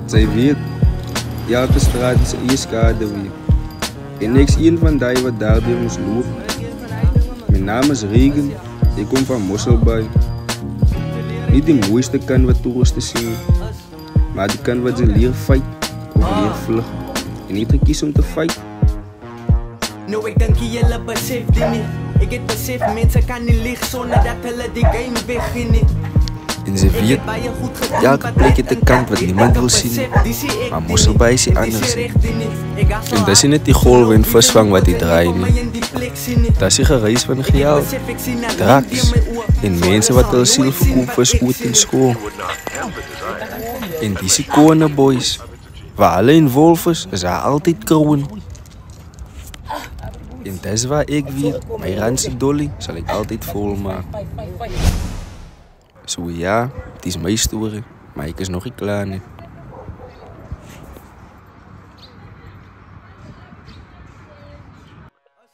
Zij weet, elke straat is een skadeweer. En niks een van die wat daardoor moest lopen. Mijn naam is Regen, ik kom van Mosselbaai. Niet de mooiste kant wat toeristen zien, maar de kant wat ze leren fight of leren vluchten. En niet gekies om te fight. Nou, ik denk jullie besef dit niet. Ik het besef, mensen kan niet liggen zonder dat hulle die game beginnen. En ze weet, elke plek heeft een kant wat niemand wil zien, maar Mosselbaai is anders. En dat is niet die golven en visvang wat die draaien. Dat is die gereis van geld, drugs en mensen wat hulle ziel verkoop vir skoot in school. En die corner boys, waar alle involved is daar altijd kroon. En dat is waar ik weet, mijn ranse dolly zal ik altijd volmaken. Zo ja, het is mijn story, maar ik is nog niet klaar niet.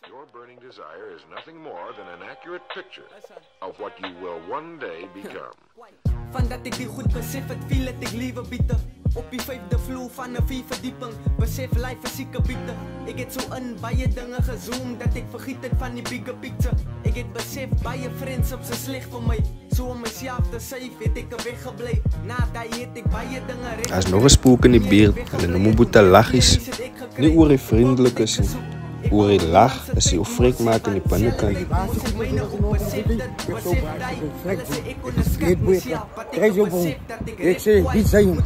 Your burning desire is nothing more than an accurate picture of what you will one day become. Van dat ik die goed besef, het viel het ik liever bieden. Op die vijfde vloer van een 4 verdieping. Besef life is zieke bieden. Ik het zo in baie dingen gezoomd dat ik vergiet het van die bigger picture. Ik het besef baie friends op ze slecht voor mij. Zo om mezelf te safe het ik er weggebleven. Na dat het ik baie dingen recht. Er is nog een spook in die beeld. Hulle noem hem boete lachjes. Niet oor hij vriendelijk is. Oor hij lach is hij ofreek maakt in die binnenkant. Krijg je op hem. Ik zeg, niet zijn.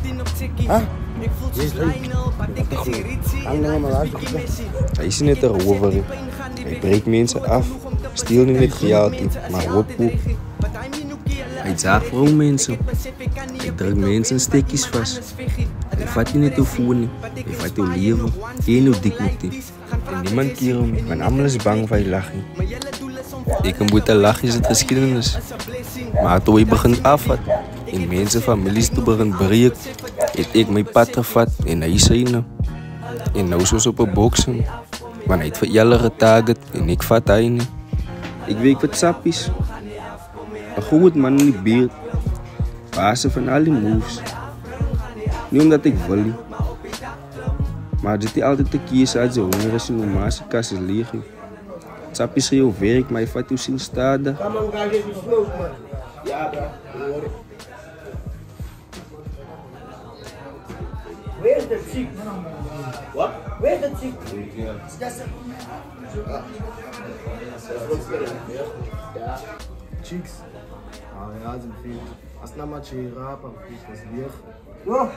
Hij is niet erover. Hij breekt mensen af. Steelt niet met geld, maar hoop ook. Hij zaagt voor mensen. Hij drukt mensen steekjes vast. Hij vat je niet te voelen. Hij vat je leven. Eén hoe dik moet hij. En niemand keer hem, want allemaal is bang van je lachen. Ik moet lachen is het geschiedenis. Maar toen hij begint afvat, en mensen families te begint breken, heeft ik mijn pad gevat en hij zijn. En nou zoals op een boksen. Maar hij heeft voor jaren getarget en ik vat hij niet. Ik weet wat sappies. Een goed man in die beeld. Bazen van al die moves. Niet omdat ik wil. Maar zit hij altijd te kiezen uit zijn honger als je normaal kast is leeg. Sap is heel werk, maar je vat je zin staden. Where's the chick? What? Where's the chick? Ja. Chicks. Ah ja, sind viel. Hast noch mal Chirapa, das wir. Yo.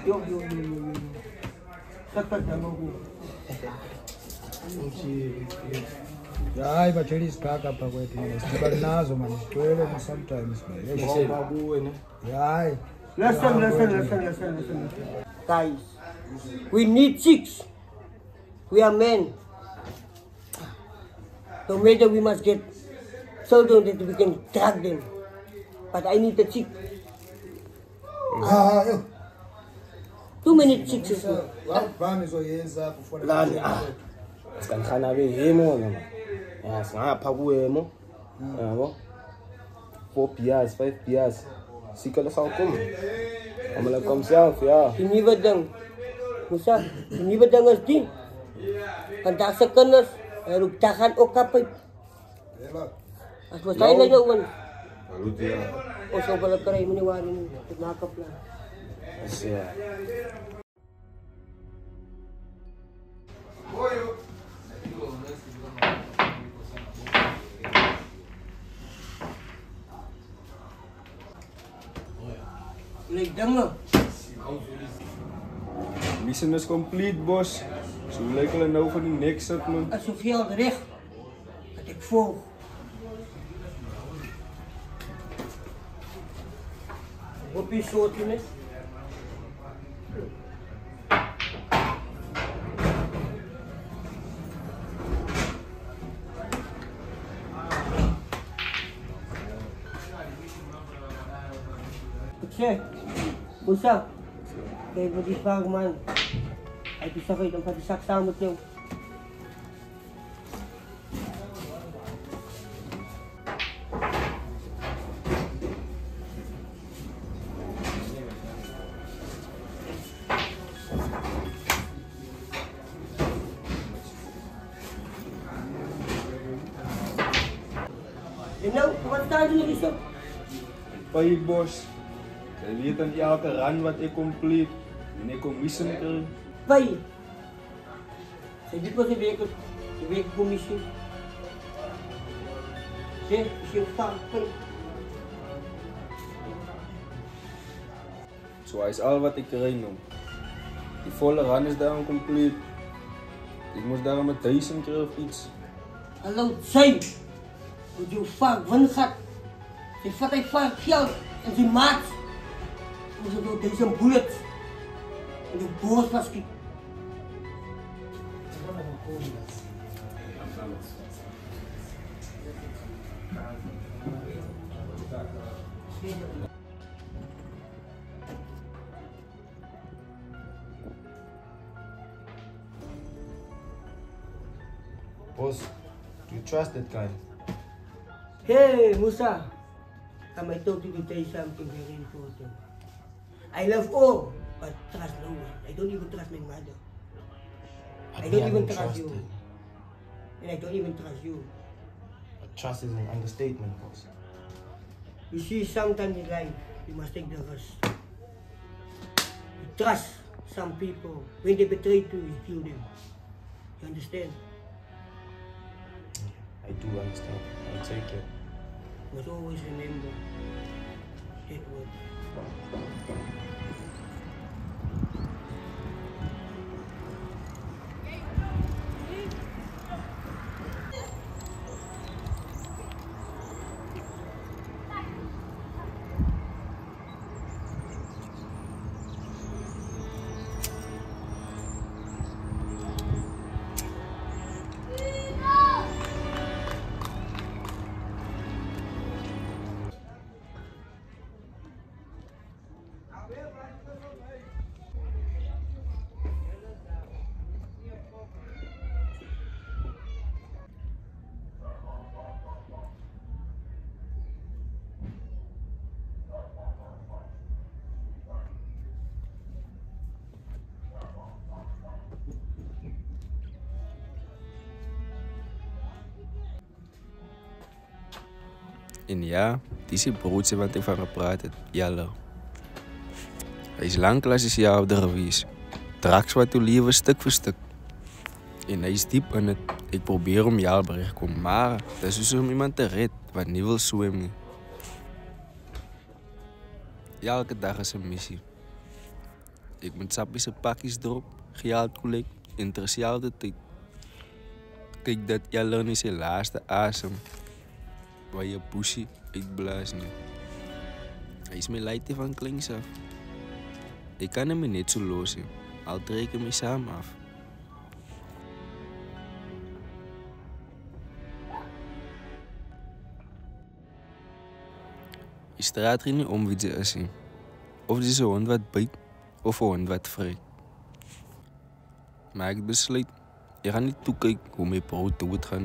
Ja, ich war die Skaka Paquete. Aber nazo man, toilet sometimes. Ja. Listen. Guys, we need chicks. We are men. No matter we must get children that we can drag them. But I need a chick. Too many chicks is here. Sikankhana behemo ngama. Ja, singapha kuwemo. Yabo. 4 beers, 5 beers. Sikala sa kom. Amala kom self, ja. Inibadang. Musa, inibadang as din. Kanta sa kanas, rugtakan o kapay. As wasay na yawan. O so pala karay maniwari mo. Nakap lang. Siya. Mission is complete, boss. Zo lijkt hulle nou van die nek zat, man. Als je veel recht, dat ik volg. Op je soort in het. Ik zeg, Musa, kijk wat die vraag man. Hij is toch dan gaat die zak samen met jou. Wat staan jullie zo? Pijbos. Zij weten elke run wat ik compleet. En ik kom missen krijg. Pai. Saya biết có thể về commission. Saya faham. Zo is al wat ik krijg noem. Die volle run is daarom compleet. Ik moest daarom 1000 keer of iets. Hallo, zijn. Moet je vaak van gaat. Ze vat hij vaak geld en ze maakt. Moest je door deze bullet. En de boos was ik. Boss, do you trust that guy? Hey, Musa. I might talk to you to tell you something very important. I love all, but trust no one. I don't even trust my mother. I don't even trust you. And I don't even trust you. But trust is an understatement, boss. You see, sometimes in life, you must take the risk. You trust some people. When they betray you, you kill them. You understand? I do understand. I'll take it. But always remember that word. En ja, die is die broodje wat ik van gepraat heb, Yellow. Hij is lang klasjes jaar op de geweest. Straks wat u liever stuk voor stuk. En hij is diep in het. Ik probeer om jou bericht te komen, maar dat is dus om iemand te redden wat niet wil zwemmen. Elke dag is een missie. Ik moet sappische pakjes erop, geld collect, interesseer de tijd. Kijk dat Yellow niet zijn laatste asem. Waar je pussy uitblaast nu. Hij is mijn leidje van klinks af. Ik kan hem niet zo lossen, al trek ik me samen af. Je straat er niet om wie ze is. Of het is een hond wat bijt, of een hond wat vreet. Maar ik besluit, ik ga niet toekijken hoe mijn brood dood gaat.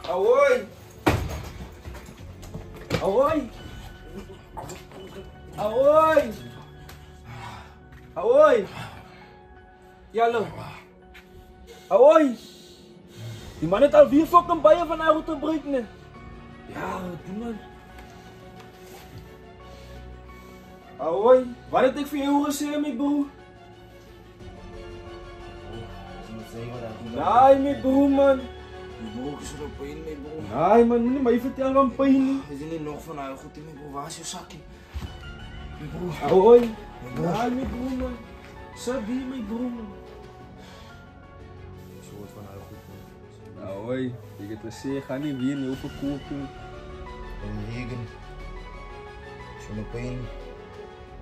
Ahoy! Ahoy! Ahoy! Ahoy! Jalo. Ahoy! Die man het alweer fucking baie van haar te breek, ne? Ja, doen man. Ahoy, wat het ek vir jou gesê, my broer? Nee, my broer, man. My broer is er op pijn, my broer. Nee, man, moenie my vertel van pijn nie. Is nie nog van haar goed, my broer. Waar is jou sakkie? My broer. Ahoy. My broer. Nee, my broer, man. Sit hier, my broer, man. So wat van haar goed, man. Ahoy, ek het gesê, ga nie weer nie verkoop nie. En regen. So my pijn.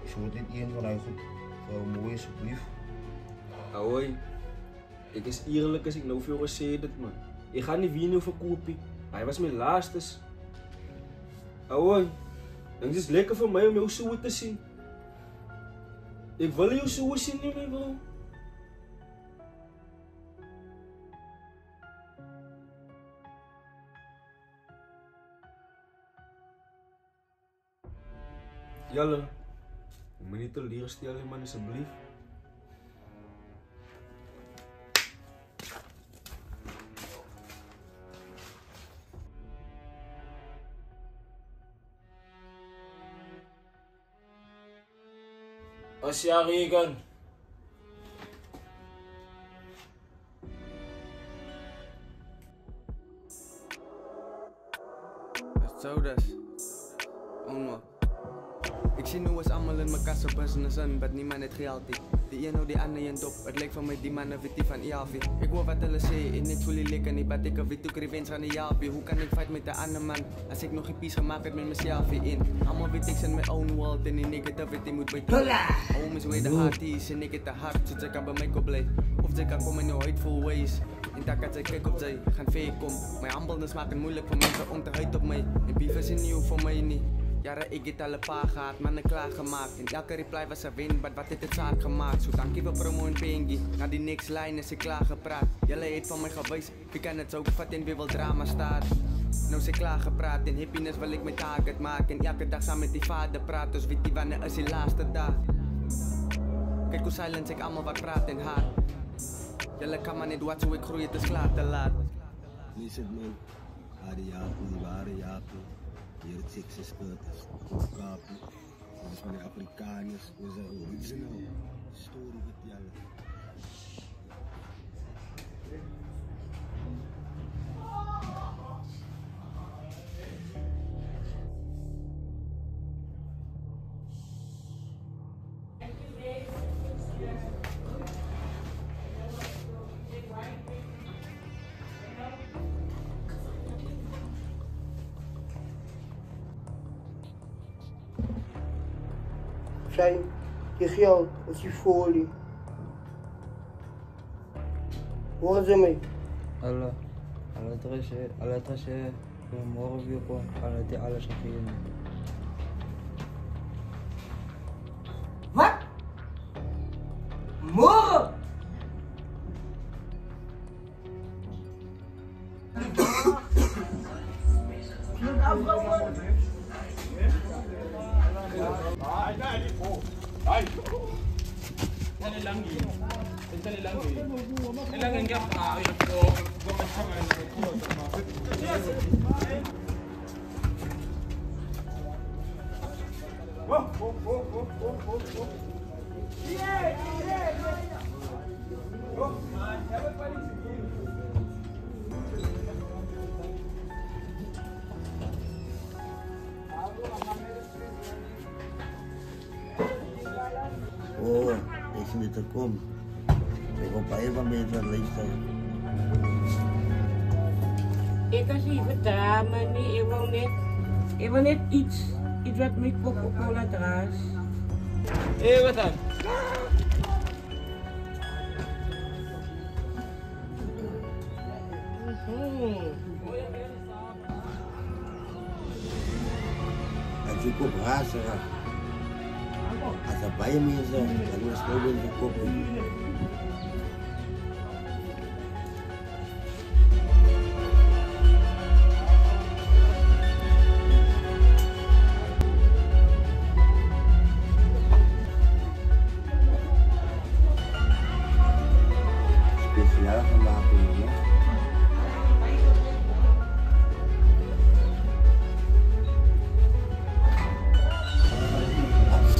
So wat dit een van haar goed. Vir mooi asseblief. Ahoy. Ek is eerlik as ek nou vir jou gesê dit, man. Ek gaan nie weer nie verkoop nie. Hy was my laastes. Ahoy. Dit is lekker vir my om jou so te sien. Ek wil jou so sien nie, my bro. Julle, jy moet nie teleurstel nie, man, asseblief. As jy regen. Zo dus. Onmo. Ik zie nu eens allemaal in mekaar zo business in, maar niemand het geld nie. Die een nou die ander een top. Het lijkt van mij die man weet die van Iavi. Ik hoor wat hulle sê en net voel die lekker nie, maar ek weet ook revenge aan die Jaapie. Hoe kan ik fight met de ander man als ik nog geen peace gemaakt heb met mezelf in? Allemaal weet ik in my own world en die negativity moet by toe. Home is where the heart is en ek het 'n hart, so jy kan by my kom bly. Of jy kan kom in jou hateful ways. En dan kan jy kyk op jy gaan ver kom. My humbleness maak het moeilijk voor mense om te huid op my. En beef is nie nieuw voor my nie. Jare ek het al 'n paar gehad, manne klaar gemaakt. En elke reply was 'n wen, but wat het dit saak gemaakt? So dankie vir promo en pengie. Na die next line is ek klaar gepraat. Julle het van my gewys, wie kan dit sou vat en wie wil drama staat. Nou is ek klaar gepraat en happiness wil ek my target maak. En elke dag saam met die vader praat, ons weet nie wanneer is die laaste dag. Kyk hoe silence ek almal wat praat en haat. Julle kan maar net wat so ek groei, het is klaar te laat. Lees het man, die Jaapie, die ware Jaapie. Hier het sekse speelters, Kaapie. Dat is van de Afrikaners, was een original story vertellen. Zijn je geld is je folie. Horen ze mij? Allah, Allah trashe, morgen weer gewoon, Allah die alles gegeven. Wat? Morgen? Oh, ik zie het er komen. Ik hoop dat van mensen luisteren. Ik kan ze vertrouwen, nee, ik wil net iets wat mijn Coca-Cola draagt. Hé, wat dan? Als je kop razen gaat. Als er bij me is, dan is het in de kop. speciale gemaakt hebben.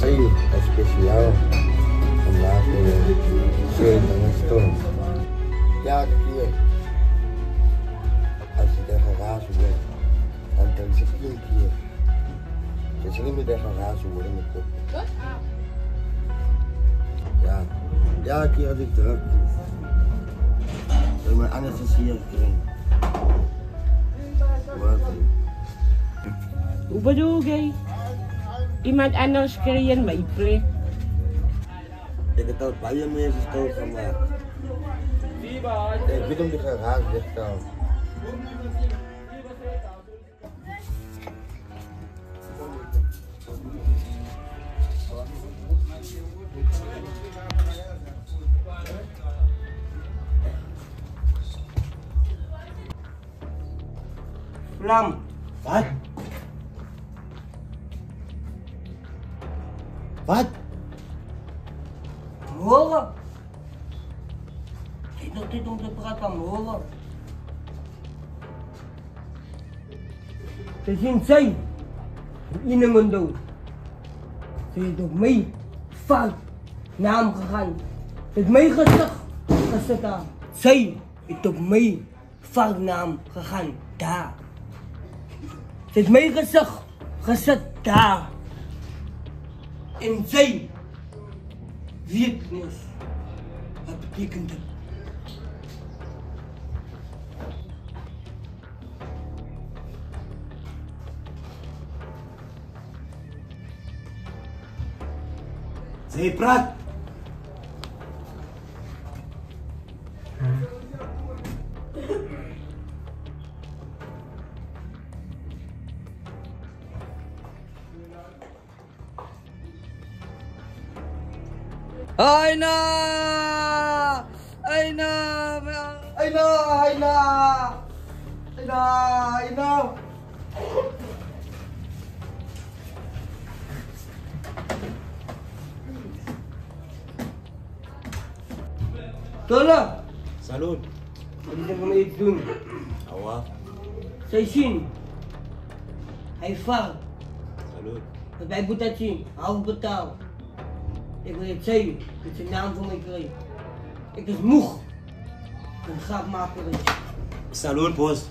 Hey, het speciaal gemaakt hebben. Zeer van storm. Ja, keer. Als je tegen garage bent, dan denk je 1 keer. Je zal niet meer tegen garage worden met kop. Ja, elke keer als ik druk, heb ik mijn anesthesie gekregen. Hoe bedoel je? Iemand anders creëren mijn plek. Ik heb al bij je mensen stoot gemaakt. Ik weet om die garage weg te houden. Vlam. Wat? Wat? Horen. Het is nog niet om te praten, horen. Ze zien zij in een mundo. Ze is op mij fout naam gegaan. Ze is mijn gezicht gezet daar. Zij is op mij fout naam gegaan daar. Ze is mijn gezicht gezet daar. En zij weet niet wat betekent het. Zij praat. Aina! Aina! Aina! Aina! Aina! Aina! Tola, Salut. wat moet ik mee doen? Awa. Zij zien. Hij valt. Salut. Dat wij moeten zien. Hou betaal. Ik wil het zeggen. Dat zijn naam voor mij krijgt. Ik is moeg. Een grap maken. Salut, boss.